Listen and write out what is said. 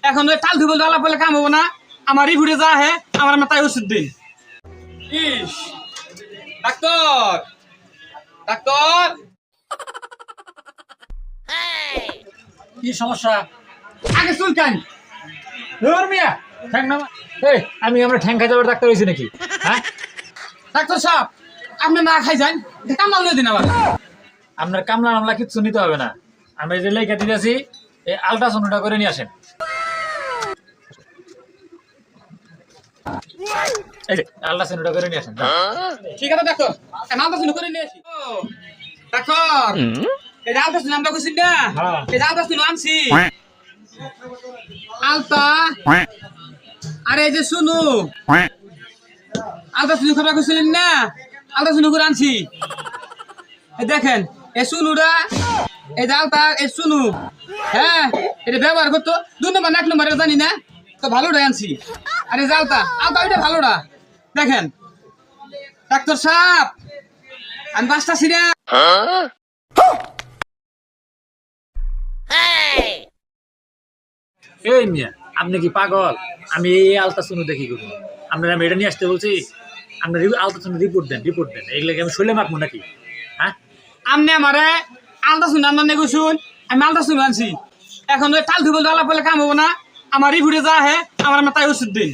এখন ওই টাল ধুবল আলাপ বলে কাম হবো না। আমার রিভিউতে যা হে আমার মাথায় ওষুধ দিন। ইস ডাক্তার ডাক্তার কি সমস্যা? আগে চুলকান ধর মিয়া ঠ্যাং নামা। এই আমি আমরা ঠ্যাং খাই যাবার ডাক্তার হয়েছি নাকি? হ্যাঁ, ডাক্তার সাহেব আপনি না খাই যান কামলা লই দিন আবার। আপনার কামলা মামলা কিচ্ছু নিতে হবে না। আমরা এই যে লেখা দিতেছি এই আলট্রাসাউন্ডটা করে নিয়ে আসেন। এই যে আলট্রাসাউন্ডটা করে নিয়ে আসেন। ঠিক আছে ডাক্তার নামটা শুনে করে নিয়ে আসি। ও ডাক্তার এই আলতা শুনে নামটা কইছিস না? হ্যাঁ। এই আলতা শুনে আনছি আলতা। আরে এই যে শুনু আলতা শুনে খবর কইছিলেন না? আলতা শুনে করে আনছি। এই দেখেন এই শুনুরা এই যে আলতা এই শুনু হ্যাঁ এটা ব্যবহার করতো 2 নম্বর 1 নম্বরে জানি না তো ভালোটা আনছি। আরে যে আলতা আলতা এটা ভালোটা দেখেন ডাক্তার সাহেব আমি বাসটা ছিড়া। এই মিয়া আপনি কি পাগল? আমি এই আলট্রাসাউন্ড দেখি করবো। আপনার আমি এটা নিয়ে আসতে বলছি। আপনার আলট্রাসাউন্ড রিপোর্ট দেন এগুলোকে আমি শৈলে মাখবো নাকি? হ্যাঁ, আমনে আমারে আলতা শুনে আনন্দ নেই শুন আমি আলতা শুনে আনছি। এখন ওই টাল ধুবল আলাপ বলে কাম হবো না। আমার রিভিউতে যা হে আমার মাথায় ওষুধ দিন।